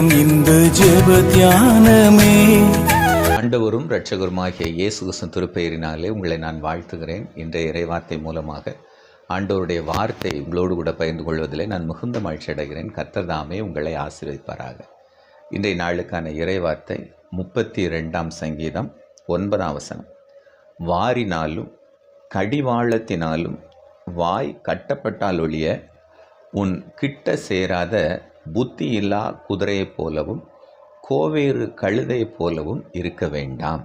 நேரம் இந்த ஜெப தியானமே. ஆண்டவரும் இரட்சகருமாகிய இயேசு கிறிஸ்துவின் திருப்பெயரினாலே உங்களை நான் வாழ்த்துகிறேன். இன்றைய இறைவார்த்தை மூலமாக ஆண்டவருடைய வார்த்தை உங்களோடு கூட பகிர்ந்து கொள்வதிலே நான் மிகுந்த மகிழ்ச்சி அடைகிறேன். கர்த்தர் தாமே உங்களை ஆசீர்வதிப்பாராக. இன்றைய நாளுக்கான இறைவார்த்தை 32ஆம் சங்கீதம் 9ஆம் வசனம். வாரினாலும் கடிவாளத்தினாலும் வாய் கட்டப்பட்டால் ஒழிய உன் கிட்ட சேராத புத்தியில்லா குதிரையைப் போலவும் கோவேறு கழுதையைப் போலவும் இருக்க வேண்டாம்.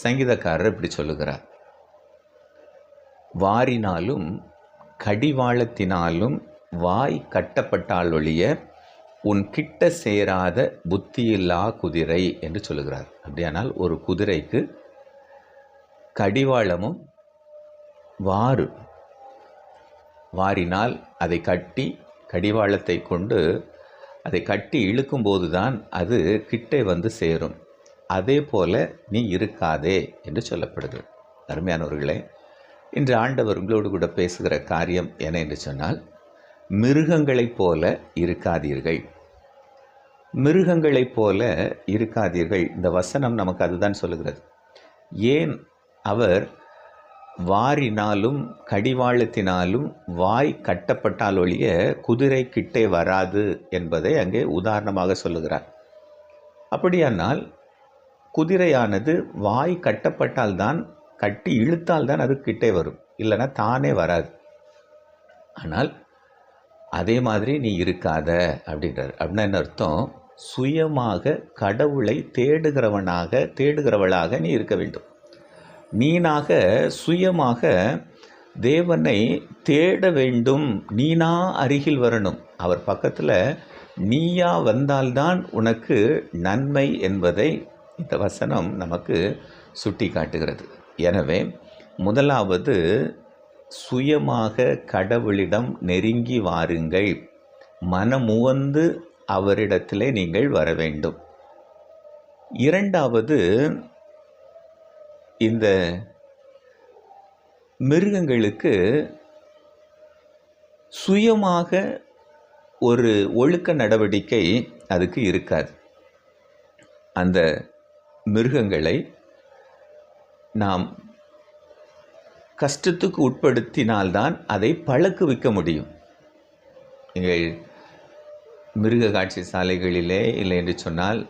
சங்கீதக்காரர் இப்படி சொல்லுகிறார், வாரினாலும் கடிவாளத்தினாலும் வாய் கட்டப்பட்டால் ஒழிய உன் கிட்ட சேராத புத்தியில்லா குதிரை என்று சொல்லுகிறார். அப்படியானால் ஒரு குதிரைக்கு கடிவாளமும் வாரினால் அதை கட்டி கடிவாளத்தை கொண்டு அதை கட்டி இழுக்கும்போது தான் அது கிட்டே வந்து சேரும். அதே போல நீ இருக்காதே என்று சொல்லப்படுகிறது. அருமையானவர்களே, இன்று ஆண்டவர் உங்களோடு கூட பேசுகிற காரியம் என்ன என்று சொன்னால், மிருகங்களைப் போல இருக்காதீர்கள். மிருகங்களைப் போல இருக்காதீர்கள். இந்த வசனம் நமக்கு அதுதான் சொல்லுகிறது. ஏன் அவர் வாரினாலும் கடிவாளத்தினாலும் வாய் கட்டப்பட்டால் ஒழிய குதிரை கிட்டே வராது என்பதை அங்கே உதாரணமாக சொல்லுகிறார். அப்படியானால் குதிரையானது வாய் கட்டப்பட்டால் தான், கட்டி இழுத்தால் தான் அது கிட்டே வரும், இல்லைன்னா தானே வராது. ஆனால் அதே மாதிரி நீ இருக்காத அப்படின்றார். அப்படின்னா என்ன அர்த்தம்? சுயமாக கடவுளை தேடுகிறவளாக நீ இருக்க வேண்டும். நீனாக சுயமாக தேவனை தேட வேண்டும். நீனா அருகில் வரணும். அவர் பக்கத்தில் நீயா வந்தால்தான் உனக்கு நன்மை என்பதை இந்த வசனம் நமக்கு சுட்டி காட்டுகிறது. எனவே முதலாவது, சுயமாக கடவுளிடம் நெருங்கி வாருங்கள். மனமுவந்து அவரிடத்திலே நீங்கள் வர வேண்டும். இரண்டாவது, இந்த மிருகங்களுக்கு சுயமாக ஒரு ஒழுக்க நடவடிக்கை அதுக்கு இருக்காது. அந்த மிருகங்களை நாம் கஷ்டத்துக்கு உட்படுத்தினால்தான் அதை பழக்குவிக்க முடியும். நீங்கள் மிருக காட்சி சாலைகளிலே இல்லை என்று சொன்னால்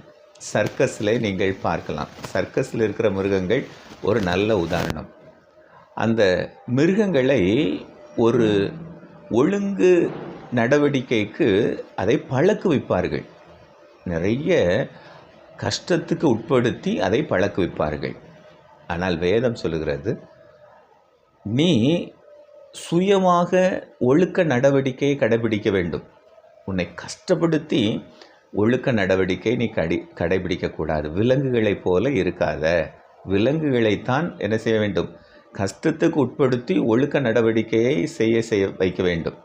சர்க்கஸில் நீங்கள் பார்க்கலாம். சர்க்கஸில் இருக்கிற மிருகங்கள் ஒரு நல்ல உதாரணம். அந்த மிருகங்களை ஒரு ஒழுங்கு நடவடிக்கைக்கு அதை பழக்குவிப்பார்கள். நிறைய கஷ்டத்துக்கு உட்படுத்தி அதை பழக்குவிப்பார்கள். ஆனால் வேதம் சொல்லுகிறது, நீ சுயமாக ஒழுக்க நடவடிக்கையை கடைபிடிக்க வேண்டும். உன்னை கஷ்டப்படுத்தி ஒழுக்க நடவடிக்கை நீ கடைபிடிக்கக்கூடாது. விலங்குகளைப் போல இருக்காத. விலங்குகளைத்தான் என்ன செய்ய வேண்டும்? கஷ்டத்துக்கு உட்படுத்தி ஒழுக்க நடவடிக்கையை செய்ய வைக்க வேண்டும்.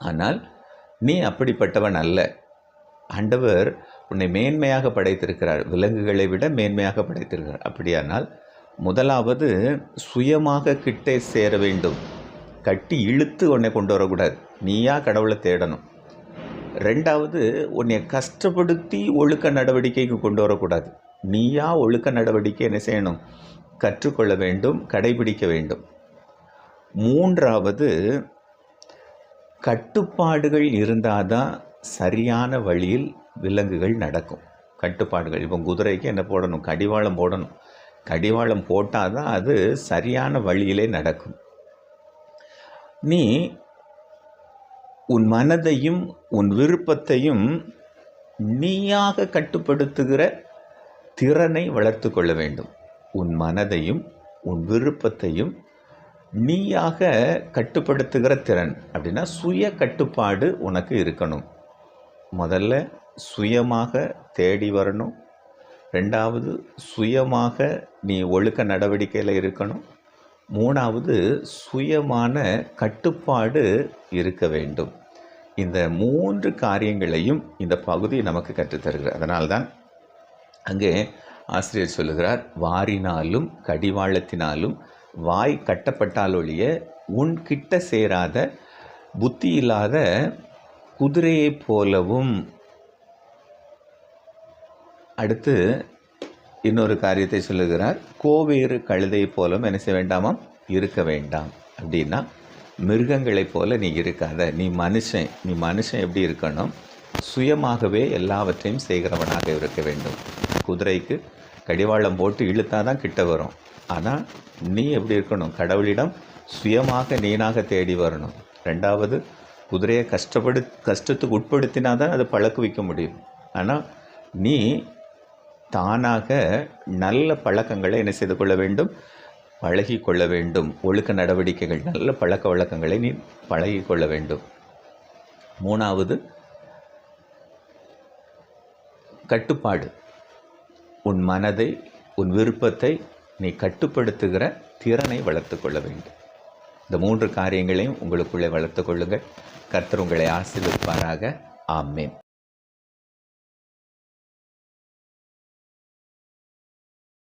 ஆனால் நீ அப்படிப்பட்டவன் அல்ல. ஆண்டவர் உன்னை மேன்மையாக படைத்திருக்கிறார், விலங்குகளை விட மேன்மையாக படைத்திருக்கிறார். அப்படியானால் முதலாவது, சுயமாக கிட்டே சேர வேண்டும். கட்டி இழுத்து உன்னை கொண்டு வரக்கூடாது. நீயா கடவுளை தேடணும். ரெண்டாவது, உன்னை கஷ்டப்படுத்தி ஒழுக்க நடவடிக்கைக்கு கொண்டு வரக்கூடாது. நீயா ஒழுக்க நடவடிக்கை என்ன செய்யணும்? கற்றுக்கொள்ள வேண்டும், கடைபிடிக்க வேண்டும். மூன்றாவது, கட்டுப்பாடுகள் இருந்தால் தான் சரியான வழியில் விலங்குகள் நடக்கும். கட்டுப்பாடுகள், இப்போ குதிரைக்கு என்ன போடணும்? கடிவாளம் போடணும். கடிவாளம் போட்டால் தான் அது சரியான வழியிலே நடக்கும். நீ உன் மனதையும் உன் விருப்பத்தையும் நீயாக கட்டுப்படுத்துகிற திறனை வளர்த்து கொள்ள வேண்டும். உன் மனதையும் உன் விருப்பத்தையும் நீயாக கட்டுப்படுத்துகிற திறன், அப்படின்னா சுய கட்டுப்பாடு உனக்கு இருக்கணும். முதல்ல சுயமாக தேடி வரணும். ரெண்டாவது, சுயமாக நீ ஒழுக்க நடவடிக்கையில் இருக்கணும். மூணாவது, சுயமான கட்டுப்பாடு இருக்க வேண்டும். இந்த 3 காரியங்களையும் இந்த பகுதி நமக்கு கற்றுத்தருகிறார். அதனால்தான் அங்கே ஆசிரியர் சொல்லுகிறார், வாரினாலும் கடிவாளத்தினாலும் வாய் கட்டப்பட்டாலொழிய உன் கிட்ட சேராத புத்தி இல்லாத குதிரையைப் போலவும் அடுத்து இன்னொரு காரியத்தை சொல்லுகிறார், கோவேறு கழுதை போலும் என்ன செய்ய வேண்டாமாம், இருக்க வேண்டாம். அப்படின்னா மிருகங்களைப் போல நீ இருக்காத, நீ மனுஷன் எப்படி இருக்கணும், சுயமாகவே எல்லாவற்றையும் செய்கிறவனாக இருக்க வேண்டும். குதிரைக்கு கடிவாளம் போட்டு இழுத்தாதான் கிட்ட வரும். ஆனால் நீ எப்படி இருக்கணும், கடவுளிடம் சுயமாக நீனாக தேடி வரணும். ரெண்டாவது, குதிரையை கஷ்டத்துக்கு உட்படுத்தினா தான் அது பழக்குவிக்க முடியும். ஆனால் நீ தானாக நல்ல பழக்கங்களை என்ன செய்து கொள்ள வேண்டும், பழகி கொள்ள வேண்டும். ஒழுக்க நடவடிக்கைகள், நல்ல பழக்க வழக்கங்களை நீ பழகி கொள்ள வேண்டும். மூணாவது, கட்டுப்பாடு. உன் மனதை, உன் விருப்பத்தை நீ கட்டுப்படுத்துகிற திறனை வளர்த்து கொள்ள வேண்டும். இந்த 3 காரியங்களையும் உங்களுக்குள்ளே வளர்த்து கொள்ளுங்கள். கர்த்தர் உங்களை ஆசீர்வதிப்பாராக. ஆமென்.